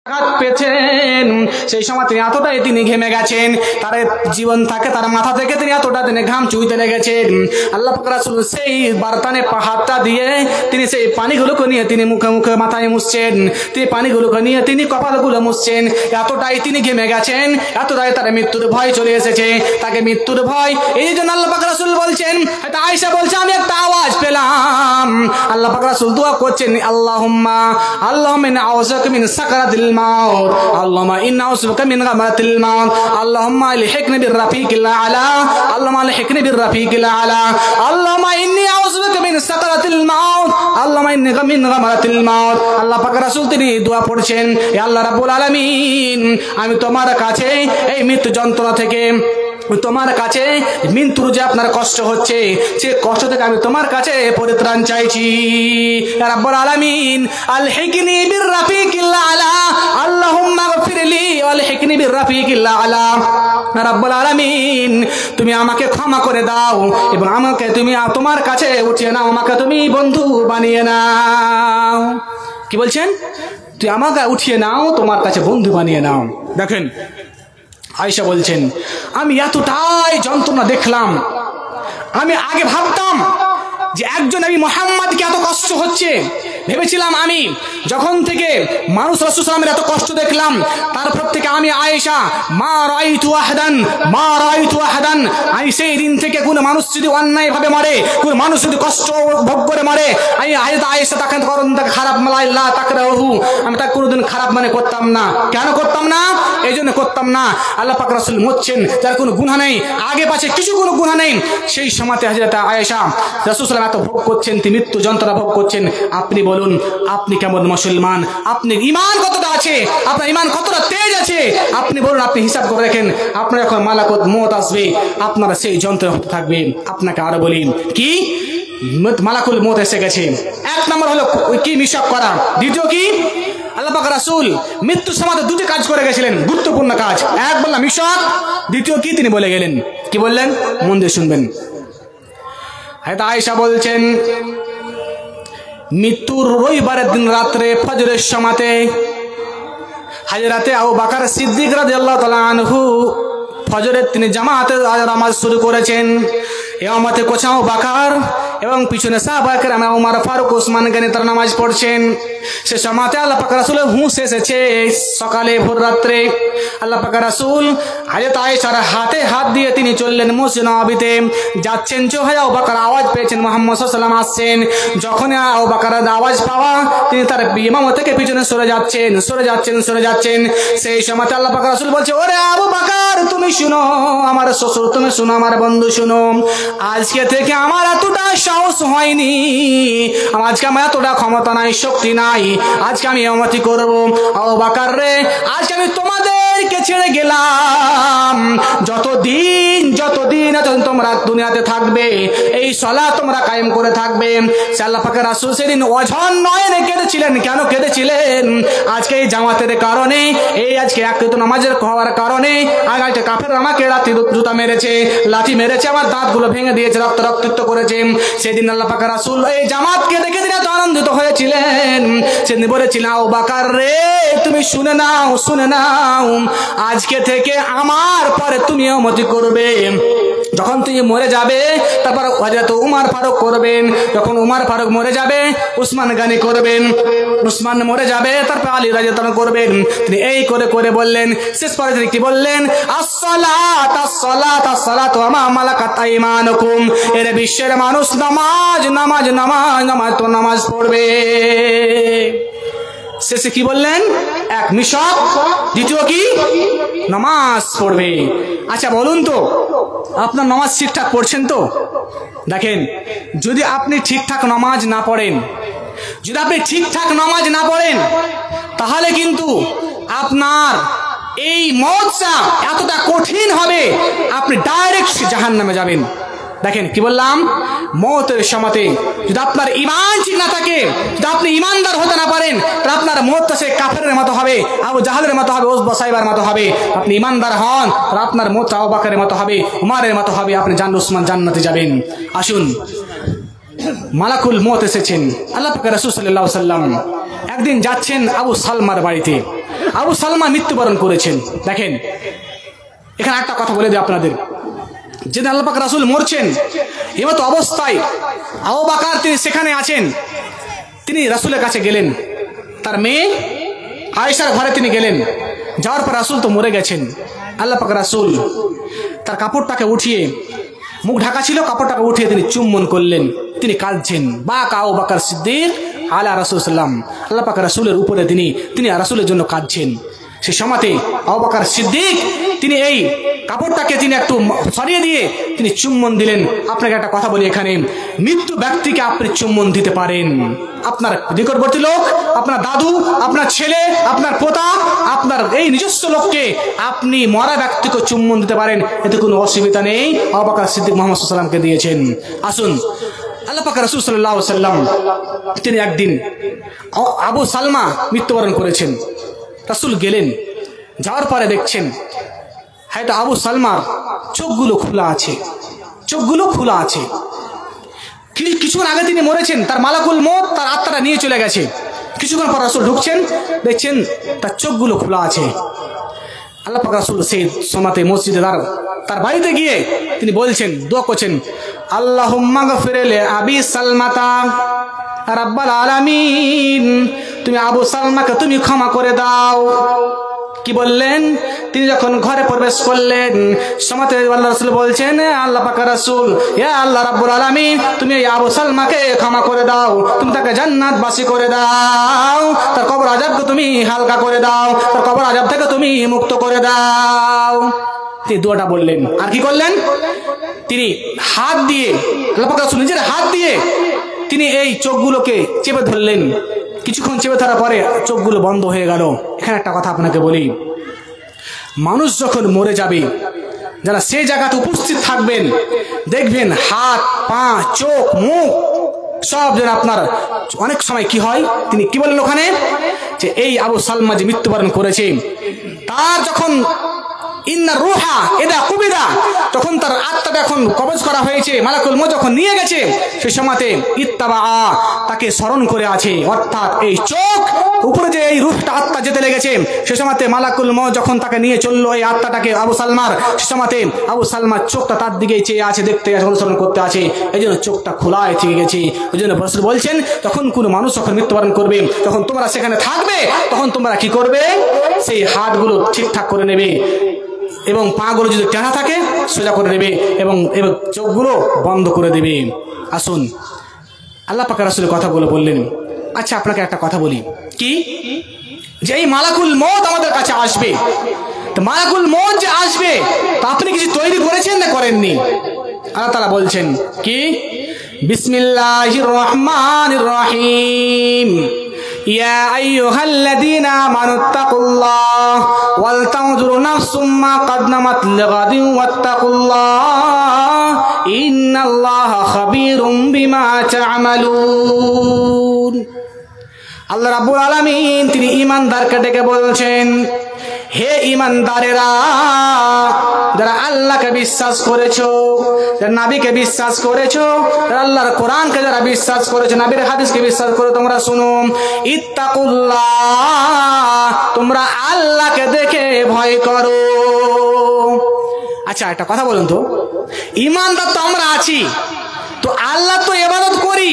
আঘাত পেয়েছেন সেই সময় তিনি এতটাই তিনি ঘেমে গেছেন, তার জীবন থাকে তার মাথা থেকে তিনি এতটা তিনি ঘাম চুইতে লেগেছেন। আল্লাহ পাক রাসূল সেই বারতানে হাতটা দিয়ে তিনি সেই পানিগুলোকে নিয়ে তিনি মুখে মুখে মাথায় মুছছেন, তিনি পানিগুলোকে নিয়ে তিনি কপালগুলো মুছছেন। এতটাই তিনি ঘেমে গেছেন, এতটাই তার মৃত্যুর ভয় চলে এসেছে, তাকে মৃত্যুর ভয়। এই জন্য আল্লাহ পাক রাসূল বলছেন, আয়েশা বলছে আমি একটা আওয়াজ পেলাম, আল্লাহ পাক রাসূল দোয়া করছেন, আল্লাহুম্মা ইন্নী আউযুবিকা মিন সাকারাতিল মাউত, আল্লাহুম্মা ইন্নী আউযুবিকা মিন গামাতিল মাউত, আল্লাহুম্মা আলহিকনি বির-রাফিকিল আলা, আল্লাহুম্মা আলহিকনি বির-রাফিকিল আলা, আল্লাহুম্মা ইন্নী আউযুবিকা মিন সাকারাতিল মাউত, আল্লাহুম্মা ইন্নী মিন গামাতিল মাউত। আল্লাহ পাক রাসূল তিনি দোয়া পড়ছেন, হে আল্লাহ রাব্বুল আলামিন, আমি তোমার কাছে এই মৃত্যু যন্ত্রণা থেকে, তোমার কাছে মৃত্যুর যে আপনার কষ্ট হচ্ছে সে কষ্ট থেকে আমি তোমার কাছে পরিত্রাণ চাইছি। ইয়া রাব্বুল আলামিন আলহিকনি বির-রাফিকিল আলা, আল্লাহুম্মা গফিরলি আলহিকনি বির-রাফিকিল আলা। ইয়া রাব্বুল আলামিন তুমি আমাকে ক্ষমা করে দাও এবং আমাকে তুমি তোমার কাছে উঠিয়ে নাও, আমাকে তুমি বন্ধু বানিয়ে নাও। কি বলছেন? তুই আমাকে উঠিয়ে নাও, তোমার কাছে বন্ধু বানিয়ে নাও। দেখেন আয়েশা বলছেন, আমি এতটাই যন্ত্রণা দেখলাম, আমি আগে ভাবতাম যে একজন নবী মুহাম্মদকে এত কষ্ট হচ্ছে, ভেবেছিলাম আমি যখন থেকে মানুষ রাসূল সাল্লাল্লাহু আলাইহি ওয়াসাল্লামের এত কষ্ট দেখলাম তারপর থেকে আমি আয়েশা মা রাআইতু আহাদান, আমি সেই দিন থেকে কোন মানুষ যদি অন্যায় ভাবে মারে, কোন মানুষ যদি কষ্ট ভোগ করে মারে, আমি আয়েশা তাকে খারাপ লা তাকরাহু, আমি তাকে কোনোদিন খারাপ মনে করতাম না। কেন করতাম না? এই জন্য করতাম না, আল্লাহ পাক রাসূল মরছেন, যার কোনো গুনাহ নেই, আগে পাশে কিছু কোনো গুনাহ নেই, সেই সময়তে হযরত আয়েশা রাসূল সাল্লাল্লাহু আলাইহি ওয়াসাল্লাম এত ভোগ করছেন, তিনি মৃত্যু যন্ত্রণা ভোগ করছেন। আপনি বলুন, আপনি কেমন মুসলমান? আপনি ঈমান কতটা আছে? আপনার ঈমান কতটা তেজ আছে? আপনি বলুন, আপনি হিসাব করে দেখেন, আপনার যখন মালাকুত মউত আসবে আপনারা সেই যন্ত্রণা হতে থাকবে। আপনাকে আরো বলি, কি মালাকুল মউত এসে গেছে। এক নম্বর হলো কি মিশক করা, দ্বিতীয় কি আল্লাহ পাক রাসূল মৃত্যুর সময় দুটি কাজ করে গেছিলেন, গুরুত্বপূর্ণ কাজ। এক বললাম মিশক, দ্বিতীয় কি তিনি বলে গেলেন, কি বললেন মন দিয়ে শুনবেন। হযরত আয়েশা বলছেন, মৃত্যুর রবিবারের দিন রাত্রে ফজরের সময়তে হযরতে আবু বকর সিদ্দিক রাদিয়াল্লাহু তাআলা আনহু ফজরের তিনি জামাতে নামাজ শুরু করেছেন। ইমামতে করছেন আবু বকর এবং পিছনে সাহাবায়ে কেরাম ওমর ফারুক ওসমান গনি তারা নামাজ পড়ছেন। সে সময়তে আল্লাহ পাক রাসূলের হুঁশ এসেছে সকালে ভোর রাত্রে। আল্লাহ পাক রাসূল হযরত আয়েশার হাতে হাত দিয়ে তিনি চললেন মসজিদ নববীতে, যাচ্ছেন। আবু বকর আওয়াজ পেয়েছেন মুহাম্মদ সাল্লাল্লাহু আলাইহি ওয়াসাল্লাম আসছেন। যখন আবু বকরের আওয়াজ পাওয়া তিনি তার ইমাম থেকে পিছনে সরে যাচ্ছেন। সেই সময়তে আল্লাহ পাক রাসূল বলছে, ওরে আবু বকর তুমি শুনো, আমার শ্বশুর তুমি শুনো, আমার বন্ধু শুনো, আজকে থেকে আমার এতটা সাহস হয়নি, আজকে আমার এতটা ক্ষমতা নাই, শক্তি নাই, আজকে আমি ইমামতি করব। আবু বকর রে, আজকে আমি তোমাদেরকে ছেড়ে গেলাম, যতদিন তোমরা দুনিয়াতে থাকবে এই সালাত তোমরা কায়েম করে থাকবে। আল্লাহ পাক রাসূল সেদিন অঝর নয়নে কেঁদেছিলেন। কেন কেঁদেছিলেন? আজকে এই জামাতের কারণে, এই আজকে একত্রিত নামাজের হওয়ার কারণে আগাইতে কাফের আমাকে জুতা মেরেছে, লাঠি মেরেছে, আমার দাঁতগুলো ভেঙে দিয়েছে, রক্তাক্ত করেছে। সেদিন আল্লাহ পাক রাসূল এই জামাতকে দেখে তিনি এত আনন্দিত হয়েছিলেন। সেদিন বলেছিলেন, আবু বকর রে তুমি শুনে নাও, আজকে থেকে আমার পরে তুমি ইমামতি করবে। যখন তুমি মরে যাবে তারপর হযরত উমর ফারুক করবেন, যখন উমর ফারুক মরে যাবে উসমান গনি করবেন, উসমান মরে যাবে তারপর আলী রাদিয়াল্লাহু আনহু করবেন। তিনি এই করে বললেন, শেষ পরে তিনি কি বললেন, আসসালাতু ওয়া মা মালাকাত আইমানুকুম, এর বিশ্বের মানুষ নামাজ তো নামাজ পড়বে। শেষে কি বললেন? এক মিশক, দ্বিতীয় কি নামাজ পড়বে। আচ্ছা বলুন তো, আপনার নামাজ ঠিকঠাক পড়ছেন তো? দেখেন, যদি আপনি ঠিকঠাক নামাজ না পড়েন, তাহলে কিন্তু আপনার এই মওতটা এতটা কঠিন হবে, আপনি ডাইরেক্ট জাহান্নামে যাবেন। দেখেন কি বললাম, মওতের সময়তে যদি আপনার ঈমান ঠিক না থাকে, যদি আপনি ঈমানদার হতে না পারেন, তাহলে আপনার মওতটা সে কাফেরের মতো হবে, আবু জাহলের মতো হবে, উসবা সাইবার মতো হবে। আপনি ঈমানদার হন, তাহলে আপনার মওতটা আবু বকরের মতো হবে, উমরের মতো হবে, আপনি উসমান জান্নাতে যাবেন। আসুন, মালাকুল মওত এসেছেন। আল্লাহ পাক রাসূল সাল্লাল্লাহু আলাইহি ওয়াসাল্লাম একদিন যাচ্ছেন আবু সালমার বাড়িতে। আবু সালমা মৃত্যুবরণ করেছেন। দেখেন এখানে একটা কথা বলে দিই আপনাদের, যেদিন আল্লাহ পাক রাসূল মরছেন এমতো অবস্থায় আবু বকর তিনি সেখানে আছেন। তিনি রাসূলের কাছে গেলেন, তার মেয়ে আয়েশার ঘরে তিনি গেলেন। যাওয়ার পর রাসূল তো মরে গেছেন। আল্লাহ পাক রাসূল তার কাপড়টাকে উঠিয়ে, মুখ ঢাকা ছিল, কাপড়টাকে উঠিয়ে তিনি চুম্বন করলেন, তিনি কাঁদছেন। বাকা আবু বকর সিদ্দিক আলা রাসূলুল্লাহ, আল্লাহ পাক রাসূলের উপরে তিনি রাসূলের জন্য কাঁদছেন। সেই সময়তে আবু বকর সিদ্দিক তিনি এই কাপড়টাকে তিনি একটু সরিয়ে দিয়ে তিনি চুম্বন দিলেন। আপনাকে একটা কথা বলি, এখানে মৃত্যু ব্যক্তিকে আপনি চুম্বন দিতে পারেন, আপনার নিকটবর্তী লোক, আপনার দাদু, আপনার ছেলে, আপনার পোতা, আপনার এই নিজস্ব লোককে আপনি মরা ব্যক্তিকে চুম্বন দিতে পারেন, এতে কোনো অসুবিধা নেই। আবু বকর সিদ্দিক মুহাম্মদ সাল্লাল্লাহু আলাইহি ওয়াসাল্লামকে দিয়েছেন। আসুন, আল্লাহ পাক রাসূল সাল্লাল্লাহু আলাইহি ওয়াসাল্লাম তিনি একদিন আবু সালমা মৃত্যুবরণ করেছেন। রাসূল গেলেন, যাওয়ার পরে দেখছেন হয়তো আবু সালমার চোখগুলো খোলা আছে, চোখগুলো খোলা আছে। কিছুক্ষণ আগে তিনি মরেছেন, তার মালাকুল মউত তার আত্মাটা নিয়ে চলে গেছে। কিছুক্ষণ পর রাসূল ঢুকছেন, দেখছেন তার চোখগুলো খোলা আছে। আল্লাহ পাক রাসূল সেই সময়তে মসজিদে তার বাড়িতে গিয়ে তিনি বলছেন, দোয়া করছেন, আল্লাহুম্মা গফির লি আবি সালমাতা রাব্বাল আলামিন, তুমি আবু সালমাকে তুমি ক্ষমা করে দাও। কি বললেন? তিনি যখন ঘরে প্রবেশ করলেন সময়তে আল্লাহ রাসূল বলছেন, আল্লাহ পাক রাসূল, ইয়া আল্লাহ রাব্বুল আলামিন, তুমি এই আবু সালমাকে ক্ষমা করে দাও, তুমি তাকে জান্নাতবাসী করে দাও, তার কবর আযাবকে তুমি হালকা করে দাও, তার কবর আযাব থেকে তুমি মুক্ত করে দাও। তিনি দোয়াটা বললেন। আর কি করলেন? তিনি হাত দিয়ে, আল্লাহ পাক রাসূল নিজের হাত দিয়ে তিনি এই চোখগুলোকে চেপে ধরলেন। কিছুক্ষণ চেপে ধরার পরে চোখগুলো বন্ধ হয়ে গেল। এখানে একটা কথা আপনাকে বলি, মানুষ যখন মরে যাবে, যারা সেই জায়গাতে উপস্থিত থাকবেন, দেখবেন হাত, পা, চোখ, মুখ সব যেন আপনার অনেক সময় কি হয়, তিনি কি বলেন ওখানে, যে এই আবু সালমা যে মৃত্যুবরণ করেছে, তার যখন ইন্না রুহা ইদা কুবিদা, তখন তার আত্মাটা এখন কবজ করা হয়েছে, মালাকুল মউত যখন নিয়ে গেছে, সেই সময়তে ইত্তাবা, তাকে স্মরণ করে আছে। অর্থাৎ এই চোখ উপরে যে এই রূহটা আত্মা যেতে লেগেছে, সেই সময়তে মালাকুল মউত যখন তাকে নিয়ে চললো এই আত্মাটাকে আবু সালমার, সেই সময়তে আবু সালমার চোখটা তার দিকে চেয়ে আছে, দেখতে আছে, অনুসরণ করতে আছে, এই জন্য চোখটা খোলায় থেকে গেছে। ওই জন্য রাসূল বলছেন, যখন কোনো মানুষ যখন মৃত্যুবরণ করবে, তখন তোমরা সেখানে থাকবে, তখন তোমরা কি করবে, সেই হাতগুলো ঠিকঠাক করে নেবে এবং পাগুলো যদি টেঁড়া থাকে সোজা করে দেবে এবং চোখগুলো বন্ধ করে দেবে। আসুন, আল্লাহ পাক রাসূলের কথাগুলো বললেন। আচ্ছা, আপনাকে একটা কথা বলি, কি যে এই মালাকুল মউত আমাদের কাছে আসবে, তো মালাকুল মউত যে আসবে, তা আপনি কিছু তৈরি করেছেন না করেননি? আল্লাহ তাআলা বলছেন কি, বিসমিল্লাহির রহমানির রহিম, ইয়া আইয়ুহাল্লাযীনা আমানুত্তাকুল্লাহ ওয়াল তানজুর নাফসুম মা কদ্দামাত লিগাদিন ওয়াত্তাকুল্লাহ ইন্নাল্লাহা খাবীরুম বিমা তা'মালুন। আল্লাহ রাব্বুল আলামিন তিনি ঈমানদারকে ডেকে বলছেন, হে ঈমানদারেরা, যারা আল্লাহকে বিশ্বাস করেছো, যারা নবীকে বিশ্বাস করেছো, যারা আল্লাহর কোরআনকে যারা বিশ্বাস করেছো, নবীর হাদিসকে বিশ্বাস করে, তোমরা শুনো, ইত্তাকুল্লাহ, তোমরা আল্লাহকে দেখে ভয় করো। আচ্ছা, একটা কথা বলুন তো, ঈমানদার তো আমরা আছি, তো আল্লাহ তো ইবাদত করি,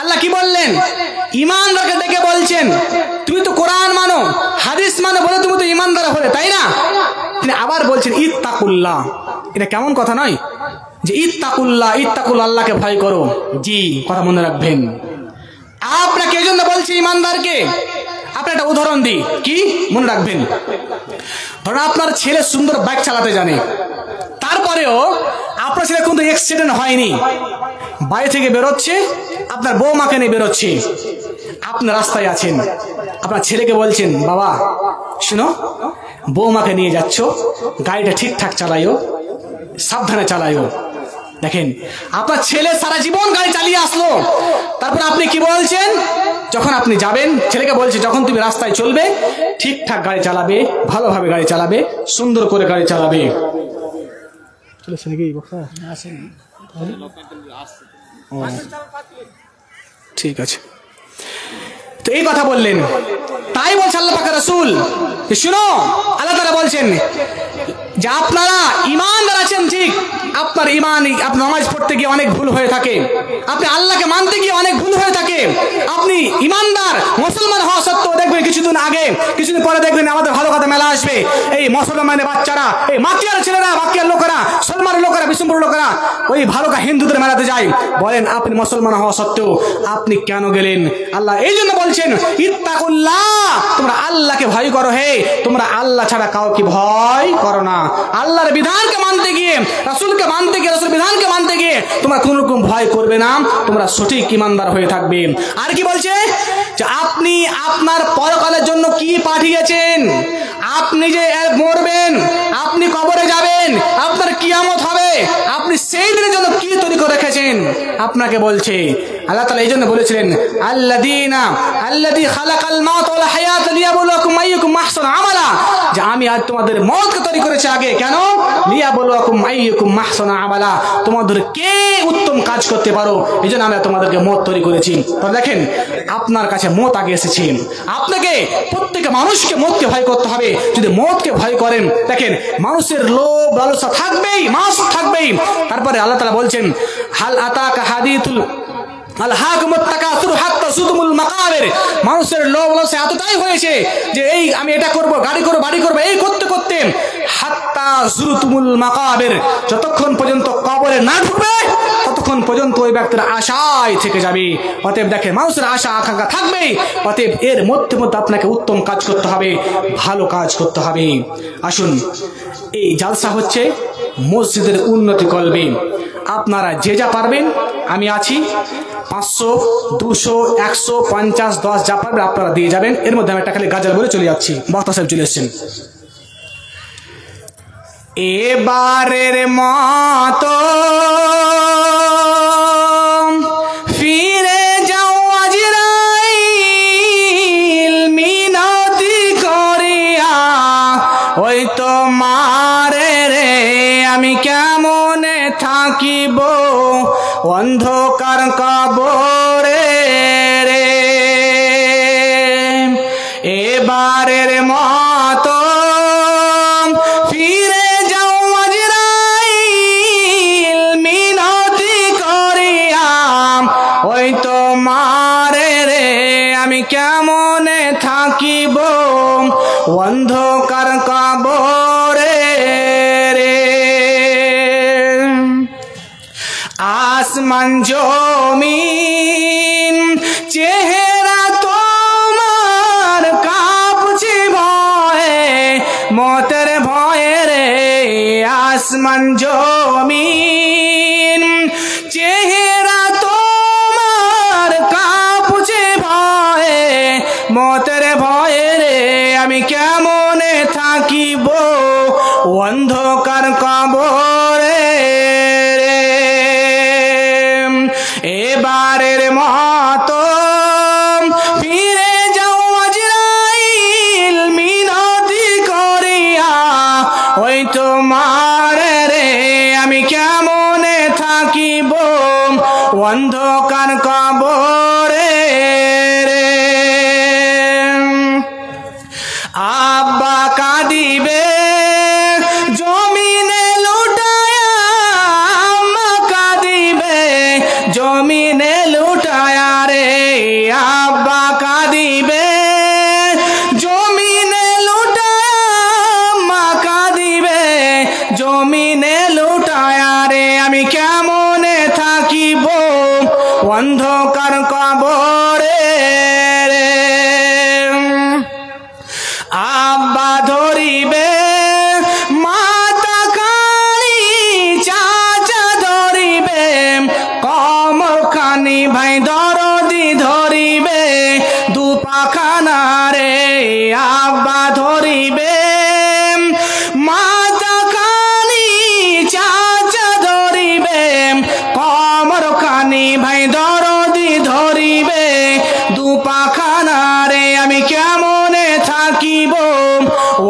আল্লাহ কি বললেন, ঈমানদারকে ডেকে বলছেন, তুমি তো কোরআন মানো, হাদিস মানো বলে তুমি তো ঈমানদার হলে, তাই না? তিনি আবার বলছেন ইত্তাকুল্লাহ। এটা কেমন কথা নয় যে ইত্তাকুল্লাহ, ইত্তাকুল্লাহ, আল্লাহকে ভয় করো। জি, কথা মনে রাখবেন। আপনাকে এজন্য বলছি ঈমানদারকে। আপনি একটা উদাহরণ দিই, কি মনে রাখবেন, ধরুন আপনার ছেলে সুন্দর বাইক চালাতে জানে, তারপরেও আপনার ছেলে কিন্তু অ্যাক্সিডেন্ট হয়নি, বাড়ি থেকে বেরোচ্ছে, আপনার বৌমাকে নিয়ে বেরোচ্ছে, আপনি রাস্তায় আছেন, আপনার ছেলেকে বলছেন, বাবা শুনো, বৌমাকে নিয়ে যাচ্ছ, গাড়িটা ঠিকঠাক চালাইও, সাবধানে চালাইও। দেখেন, আপনার ছেলে সারা জীবন গাড়ি চালিয়ে আসলো, তারপর আপনি কি বলছেন, যখন আপনি যাবেন, ছেলেকে বলছে, যখন তুমি রাস্তায় চলবে, ঠিকঠাক গাড়ি চালাবে, ভালোভাবে গাড়ি চালাবে, সুন্দর করে গাড়ি চালাবে। ঠিক আছে। তো এই কথা বললেন। তাই বলছে আল্লাহ পাকের রাসূল, শুনো আল্লাহ তাআলা বলছেন যে আপনারা ঈমানদার আছেন ঠিক, আপনার ঈমান, আপনি নামাজ পড়তে গিয়ে অনেক ভুল হয়ে থাকে, আপনি আল্লাহকে মানতে গিয়ে অনেক ভুল হয়ে থাকে, আপনি ঈমানদার মুসলমান হওয়া সত্ত্বেও দেখবেন কিছুদিন আগে কিছুদিন পরে দেখবেন আমাদের ভালো কথা মেলা আসবে, এই মুসলমানের বাচ্চারা, এই মাতিয়ার ছেলেরা, বাকিয়ার লোকেরা, সলমানের লোকেরা, বিষ্ণুপুরের লোকেরা ওই ভালো হিন্দুদের মেলাতে যায়। বলেন আপনি মুসলমান হওয়া সত্ত্বেও আপনি কেন গেলেন? আল্লাহ এই জন্য বলছেন ইত্তাকুল্লাহ, তোমরা আল্লাহকে ভয় করো, হে তোমরা আল্লাহ ছাড়া কাউকে ভয় করো না। আল্লাহর বিধানকে মানতে গিয়ে, রাসূলকে মানতে গিয়ে, রাসূলের বিধানকে মানতে গিয়ে তোমরা কোন রকম ভয় করবে না, তোমরা সঠিক ঈমানদার হয়ে থাকবে। আর কি বলছে যে আপনি আপনার পরকালের জন্য কি পাঠিয়েছেন, আপনি যে মরবেন, আপনি কবরে যাবেন, আপনার কিয়ামত হবে, আপনি সেই দিনের জন্য কি তৈরি করে রেখেছেন আপনাকে বলছে। আল্লাহ তাআলা এই জন্য বলেছিলেন আল্লাযী খালাকাল মাউতা ওয়াল হায়াতা লিয়াবলুয়াকুম আইয়ুকুম আহসানু আমালা, যে আমি আজ তোমাদের মওতকে তৈরি করেছি আগে, কেন? লিয়াবলুয়াকুম আইয়ুকুম আহসানু আমালা, তোমাদের কে উত্তম কাজ করতে পারো, এই জন্য আমি তোমাদেরকে মওত তৈরি করেছি। তো দেখেন আপনার কাছে মওত আগে এসেছে, আপনাকে প্রত্যেকটা মানুষকে মওতকে ভয় করতে হবে। যদি মওতকে ভয় করেন, দেখেন মানুষের লোভ লালসা থাকবেই, মাস থাকবেই। তারপরে আল্লাহ তাআলা বলছেন হাল আতাকা হাদিসুল আলহাকুমুত তাকাসুর হাত্তা যুরতুমুল মাকাবির, মানুষের লোভ লালসা এতটাই হয়েছে যে এই আমি এটা করব, গাড়ি করব, বাড়ি করব, এই করতে করতে হাত্তা যুরতুমুল মাকাবির, যতক্ষণ পর্যন্ত কবরে না ঢুকবে ততক্ষণ পর্যন্ত ওই ব্যক্তির আশায় থেকে যাবে। অতএব দেখেন মানুষের আশা আকাঙ্ক্ষা থাকবেই, অতএব এর মধ্যে মধ্যে আপনাকে উত্তম কাজ করতে হবে, ভালো কাজ করতে হবে। আসুন, এই জালসা হচ্ছে মসজিদের উন্নতি করবে। আপনারা যে যা পারবেন, আমি আছি, 500, 200, 100, 50, 10 যা পারবেন আপনারা দিয়ে যাবেন। এর মধ্যে আমি একটা খালি গাজাল বলে চলে যাচ্ছি, বক্তা সাহেব চলে এসেছেন। এবারের মতো ফিরে যাও আজরাইল, মিনতি করিয়া ওই তোমারে রে আমি কেমনে থাকিব অন্ধকার কবরে রে। এবারের মতো ফিরে যাও আজরাইল, মিনতি করিয়া ওই তোমারে রে আমি কেমনে থাকিব অন্ধকার কবরে রে। আসমান জমিন চেহারা তোমার কাঁপছে ভয়ে, মতের ভয়ে রে। আসমান জমিন চেহারা তোমার কাঁপছে ভয়ে, মতের ভয়ে রে আমি কেমনে থাকিব অন্ধকার কবরে রে। এবারের মতো ফিরে যাও আজরাইল, মিনতি করিয়া ওই তোমার রে আমি কেমনে থাকিব অন্ধকার কবরে রে। আব্বা কাঁদিবে জমিনে লুটায়া, আম্মা কাঁদিবে জমিনে লুটায়া রে। আব্বা কাঁদিবে জমিনে লুটায়া, আম্মা কাঁদিবে জমিনে লুটায়া রে আমি কেমনে থাকিব অন্ধকার কবরে রে। আব্বা ধরিবে মাতা কানি, চাচা ধরিবে কমর খানি, ভাই দরদি ধরিবে দুপাখানা রে। আব্বা ধরিবে মাতা কানি, চাচা ধরিবে কমর খানি, ভাই দরদি ধরিবে দুপাখানা রে আমি কেমনে থাকিব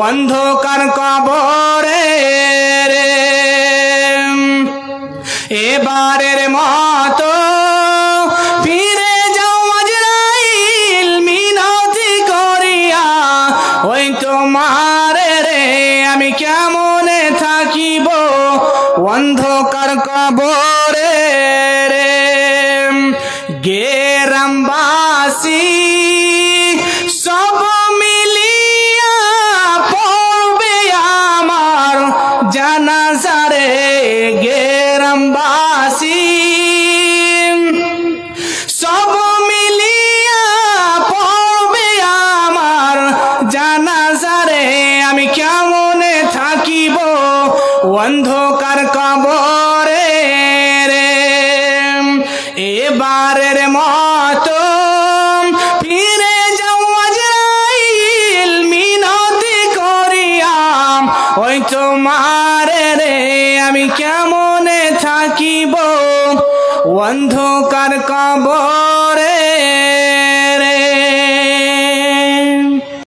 অন্ধকার কবরে রে। এবারের মতো ফিরে যাও আজরাইল, মিনতি তোমারে রে আমি কেমনে থাকিব অন্ধকার কবরে রে গ্রামবাসী সব মিলিয়া পড়বে আমার জানাজা রে গ্রামবাসী সব মিলিয়া পড়বে আমার জানাজা রে আমি কেমনে থাকিব অন্ধকার কবরে রে এবারের মতো ফিরে যাও আজরাইল মিনতি করিয়াম ওই তোমারে রে আমি কেমনে থাকিব অন্ধকার কবরে